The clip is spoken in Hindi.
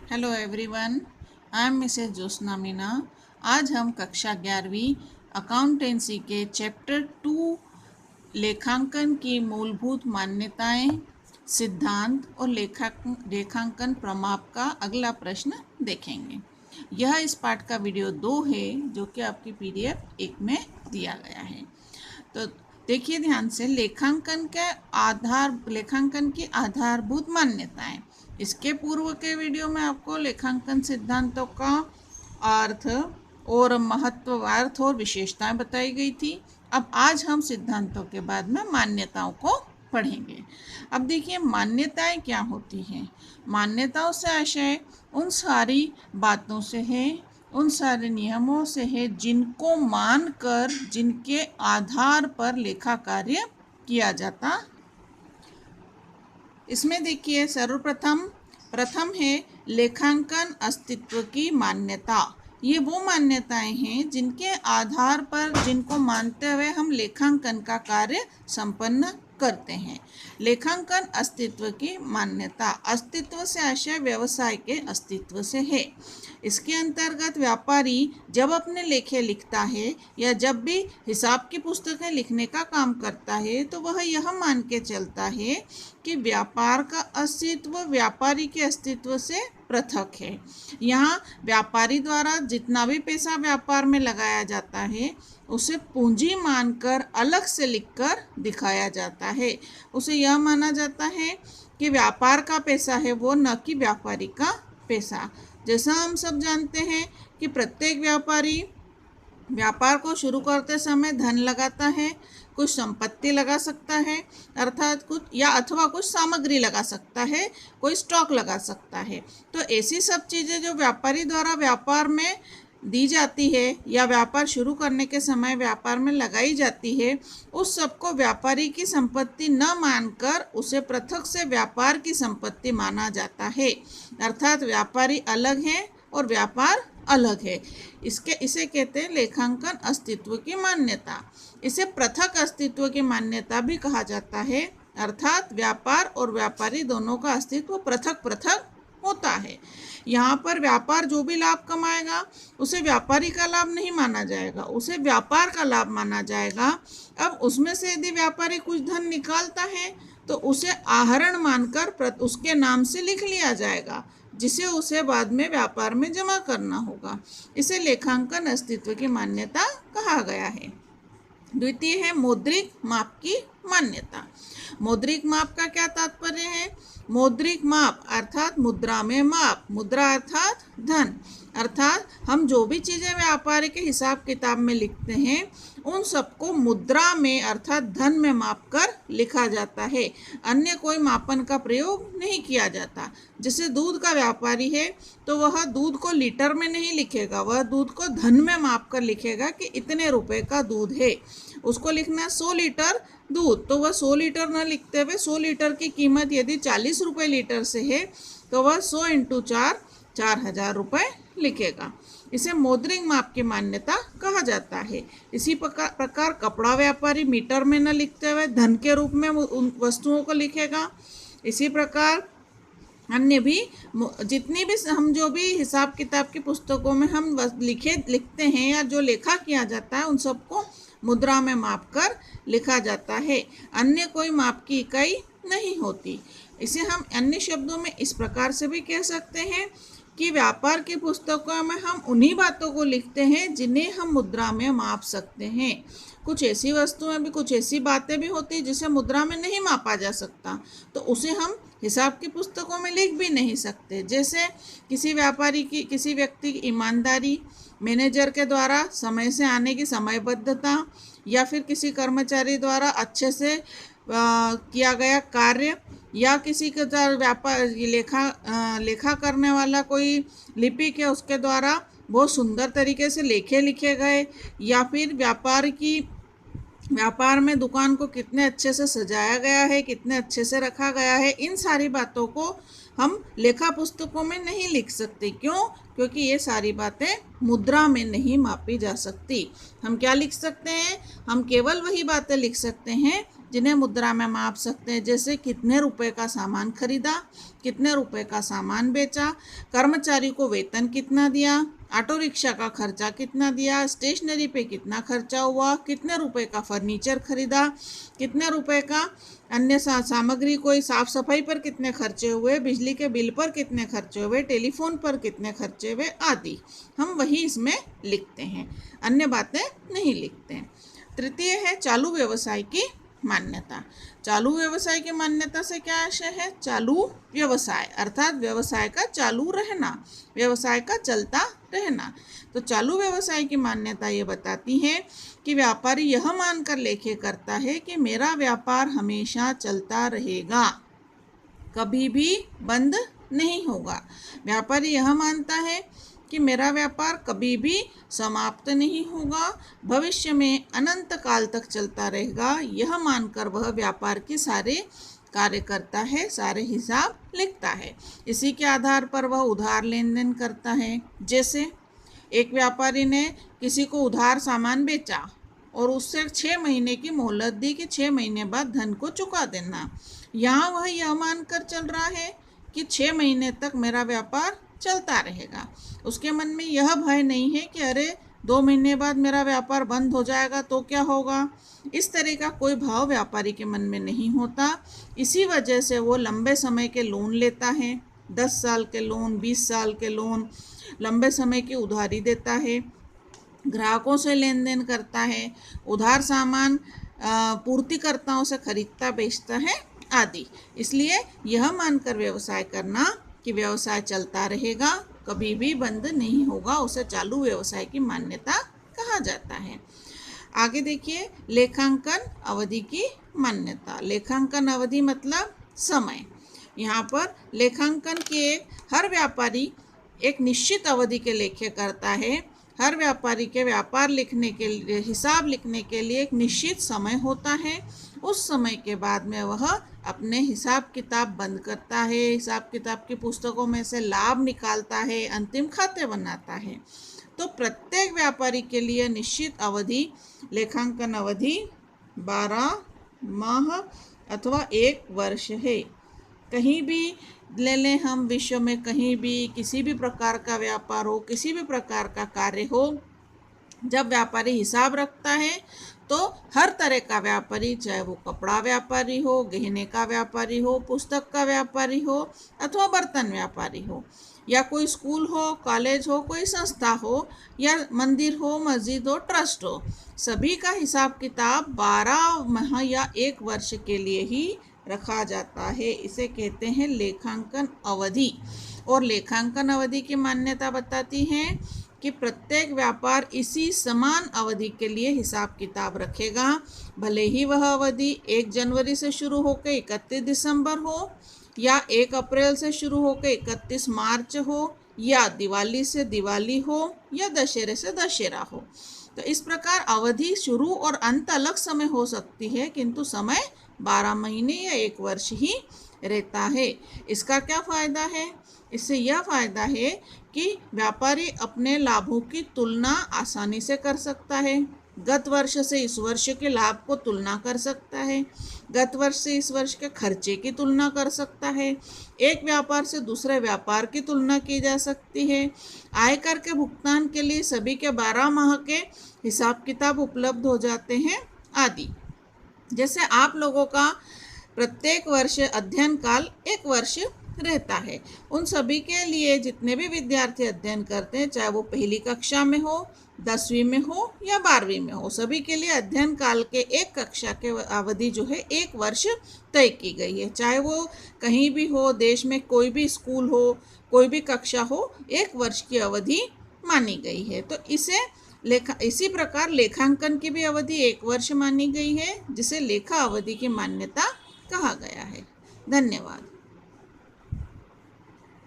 Hello everyone, I am Mrs Jyotsna Meena. आज हम कक्षा 11वीं अकाउंटेंसी के चैप्टर 2 लेखांकन की मूलभूत मान्यताएं, सिद्धांत और लेखांकन प्रमाप का अगला प्रश्न देखेंगे। यह इस पाठ का वीडियो 2 है जो कि आपकी PDF 1 में दिया गया है। तो देखिए ध्यान से, लेखांकन की आधारभूत मान्यताएं। इसके पूर्व के वीडियो में आपको लेखांकन सिद्धांतों का अर्थ और महत्व, अर्थ और विशेषताएं बताई गई थी। अब आज हम सिद्धांतों के बाद में मान्यताओं को पढ़ेंगे। अब देखिए मान्यताएं क्या होती हैं। मान्यताओं से आशय उन सारी बातों से है, उन सारे नियमों से है जिनको मानकर, जिनके आधार पर लेखा कार्य किया जाता। इसमें देखिए प्रथम है लेखांकन अस्तित्व की मान्यता। ये वो मान्यताएं हैं जिनके आधार पर, जिनको मानते हुए हम लेखांकन का कार्य संपन्न करते हैं। लेखांकन अस्तित्व की मान्यता, अस्तित्व से आशय व्यवसाय के अस्तित्व से है। इसके अंतर्गत व्यापारी जब अपने लेखे लिखता है या जब भी हिसाब की पुस्तकें लिखने का काम करता है तो वह यह मान के चलता है कि व्यापार का अस्तित्व व्यापारी के अस्तित्व से पृथक है। यहाँ व्यापारी द्वारा जितना भी पैसा व्यापार में लगाया जाता है उसे पूंजी मानकर अलग से लिखकर दिखाया जाता है। उसे यह माना जाता है कि व्यापार का पैसा है वो, न कि व्यापारी का पैसा। जैसा हम सब जानते हैं कि प्रत्येक व्यापारी व्यापार को शुरू करते समय धन लगाता है, कुछ संपत्ति लगा सकता है, अर्थात अथवा कुछ सामग्री लगा सकता है, कोई स्टॉक लगा सकता है। तो ऐसी सब चीज़ें जो व्यापारी द्वारा व्यापार में दी जाती है या व्यापार शुरू करने के समय व्यापार में लगाई जाती है, उस सबको व्यापारी की संपत्ति न मानकर उसे पृथक से व्यापार की संपत्ति माना जाता है। अर्थात व्यापारी अलग है और व्यापार अलग है। इसे कहते हैं लेखांकन अस्तित्व की मान्यता। इसे पृथक अस्तित्व की मान्यता भी कहा जाता है। अर्थात व्यापार और व्यापारी दोनों का अस्तित्व पृथक पृथक होता है। यहाँ पर व्यापार जो भी लाभ कमाएगा उसे व्यापारी का लाभ नहीं माना जाएगा, उसे व्यापार का लाभ माना जाएगा। अब उसमें से यदि व्यापारी कुछ धन निकालता है तो उसे आहरण मानकर उसके नाम से लिख लिया जाएगा, जिसे उसे बाद में व्यापार में जमा करना होगा। इसे लेखांकन अस्तित्व की मान्यता कहा गया है। द्वितीय है मौद्रिक माप की मान्यता। मौद्रिक माप का क्या तात्पर्य है? मौद्रिक माप अर्थात मुद्रा में माप, मुद्रा अर्थात धन। अर्थात हम जो भी चीज़ें व्यापार के हिसाब किताब में लिखते हैं उन सबको मुद्रा में अर्थात धन में माप कर लिखा जाता है। अन्य कोई मापन का प्रयोग नहीं किया जाता। जैसे दूध का व्यापारी है तो वह दूध को लीटर में नहीं लिखेगा, वह दूध को धन में माप कर लिखेगा कि इतने रुपए का दूध है। उसको लिखना 100 लीटर दूध, तो वह 100 लीटर न लिखते हुए 100 लीटर की कीमत यदि 40 रुपये लीटर से है तो वह 100 × 4 4000 रुपये लिखेगा। इसे मौद्रिक माप की मान्यता कहा जाता है। इसी प्रकार कपड़ा व्यापारी मीटर में न लिखते हुए धन के रूप में उन वस्तुओं को लिखेगा। इसी प्रकार अन्य भी जितनी भी हम जो भी हिसाब किताब की पुस्तकों में हम लिखते हैं या जो लेखा किया जाता है उन सबको मुद्रा में माप कर लिखा जाता है। अन्य कोई माप की इकाई नहीं होती। इसे हम अन्य शब्दों में इस प्रकार से भी कह सकते हैं कि व्यापार की पुस्तकों में हम उन्हीं बातों को लिखते हैं जिन्हें हम मुद्रा में माप सकते हैं। कुछ ऐसी वस्तुएं भी, कुछ ऐसी बातें भी होती हैं जिसे मुद्रा में नहीं मापा जा सकता, तो उसे हम हिसाब की पुस्तकों में लिख भी नहीं सकते। जैसे किसी व्यक्ति की ईमानदारी, मैनेजर के द्वारा समय से आने की समयबद्धता, या फिर किसी कर्मचारी द्वारा अच्छे से किया गया कार्य, या किसी के द्वारा लेखा करने वाला कोई लिपिक है उसके द्वारा बहुत सुंदर तरीके से लेखे लिखे गए, या फिर व्यापार में दुकान को कितने अच्छे से सजाया गया है, कितने अच्छे से रखा गया है, इन सारी बातों को हम लेखा पुस्तकों में नहीं लिख सकते। क्यों? क्योंकि ये सारी बातें मुद्रा में नहीं मापी जा सकती। हम क्या लिख सकते हैं? हम केवल वही बातें लिख सकते हैं जिन्हें मुद्रा में माप सकते हैं, जैसे कितने रुपए का सामान खरीदा, कितने रुपए का सामान बेचा, कर्मचारी को वेतन कितना दिया, ऑटो रिक्शा का खर्चा कितना दिया, स्टेशनरी पे कितना खर्चा हुआ, कितने रुपए का फर्नीचर खरीदा, कितने रुपए का अन्य सामग्री, कोई साफ सफाई पर कितने खर्चे हुए, बिजली के बिल पर कितने खर्चे हुए, टेलीफोन पर कितने खर्चे हुए आदि हम वही इसमें लिखते हैं, अन्य बातें नहीं लिखते हैं। तृतीय है चालू व्यवसाय की मान्यता। चालू व्यवसाय की मान्यता से क्या आशय है? चालू व्यवसाय अर्थात व्यवसाय का चालू रहना, व्यवसाय का चलता रहना। तो चालू व्यवसाय की मान्यता ये बताती है कि व्यापारी यह मानकर लेखे करता है कि मेरा व्यापार हमेशा चलता रहेगा, कभी भी बंद नहीं होगा। व्यापारी यह मानता है कि मेरा व्यापार कभी भी समाप्त नहीं होगा, भविष्य में अनंत काल तक चलता रहेगा। यह मानकर वह व्यापार के सारे कार्य करता है, सारे हिसाब लिखता है। इसी के आधार पर वह उधार लेन देन करता है। जैसे एक व्यापारी ने किसी को उधार सामान बेचा और उससे 6 महीने की मोहलत दी कि 6 महीने बाद धन को चुका देना। यहाँ वह यह मानकर चल रहा है कि 6 महीने तक मेरा व्यापार चलता रहेगा। उसके मन में यह भय नहीं है कि अरे 2 महीने बाद मेरा व्यापार बंद हो जाएगा तो क्या होगा। इस तरह का कोई भाव व्यापारी के मन में नहीं होता। इसी वजह से वो लंबे समय के लोन लेता है, 10 साल के लोन, 20 साल के लोन, लंबे समय की उधारी देता है, ग्राहकों से लेन देन करता है, उधार सामान पूर्तिकर्ताओं से खरीदता बेचता है आदि। इसलिए यह मानकर व्यवसाय करना कि व्यवसाय चलता रहेगा, कभी भी बंद नहीं होगा, उसे चालू व्यवसाय की मान्यता कहा जाता है। आगे देखिए, लेखांकन अवधि की मान्यता। लेखांकन अवधि मतलब समय। यहाँ पर लेखांकन के हर व्यापारी एक निश्चित अवधि के लेखे करता है। हर व्यापारी के व्यापार लिखने के लिए, हिसाब लिखने के लिए एक निश्चित समय होता है। उस समय के बाद में वह अपने हिसाब किताब बंद करता है, हिसाब किताब की पुस्तकों में से लाभ निकालता है, अंतिम खाते बनाता है। तो प्रत्येक व्यापारी के लिए निश्चित अवधि, लेखांकन अवधि 12 माह अथवा 1 वर्ष है। कहीं भी ले लें हम, विश्व में कहीं भी किसी भी प्रकार का व्यापार हो, किसी भी प्रकार का कार्य हो, जब व्यापारी हिसाब रखता है तो हर तरह का व्यापारी, चाहे वो कपड़ा व्यापारी हो, गहने का व्यापारी हो, पुस्तक का व्यापारी हो अथवा बर्तन व्यापारी हो, या कोई स्कूल हो, कॉलेज हो, कोई संस्था हो, या मंदिर हो, मस्जिद हो, ट्रस्ट हो, सभी का हिसाब किताब 12 माह या 1 वर्ष के लिए ही रखा जाता है। इसे कहते हैं लेखांकन अवधि। और लेखांकन अवधि की मान्यता बताती है कि प्रत्येक व्यापार इसी समान अवधि के लिए हिसाब किताब रखेगा, भले ही वह अवधि 1 जनवरी से शुरू होकर 31 दिसंबर हो, या 1 अप्रैल से शुरू होकर 31 मार्च हो, या दिवाली से दिवाली हो, या दशहरे से दशहरा हो। तो इस प्रकार अवधि शुरू और अंत अलग समय हो सकती है, किंतु समय 12 महीने या 1 वर्ष ही रहता है। इसका क्या फायदा है? इससे यह फायदा है कि व्यापारी अपने लाभों की तुलना आसानी से कर सकता है। गत वर्ष से इस वर्ष के लाभ को तुलना कर सकता है, गत वर्ष से इस वर्ष के खर्चे की तुलना कर सकता है, एक व्यापार से दूसरे व्यापार की तुलना की जा सकती है। आयकर के भुगतान के लिए सभी के 12 माह के हिसाब किताब उपलब्ध हो जाते हैं आदि। जैसे आप लोगों का प्रत्येक वर्ष अध्ययन काल 1 वर्ष रहता है, उन सभी के लिए जितने भी विद्यार्थी अध्ययन करते हैं, चाहे वो पहली कक्षा में हो, 10वीं में हो या 12वीं में हो, सभी के लिए अध्ययन काल के 1 कक्षा के अवधि जो है 1 वर्ष तय की गई है। चाहे वो कहीं भी हो, देश में कोई भी स्कूल हो, कोई भी कक्षा हो, 1 वर्ष की अवधि मानी गई है। तो इसी प्रकार लेखांकन की भी अवधि 1 वर्ष मानी गई है, जिसे लेखा अवधि की मान्यता कहा गया है। धन्यवाद।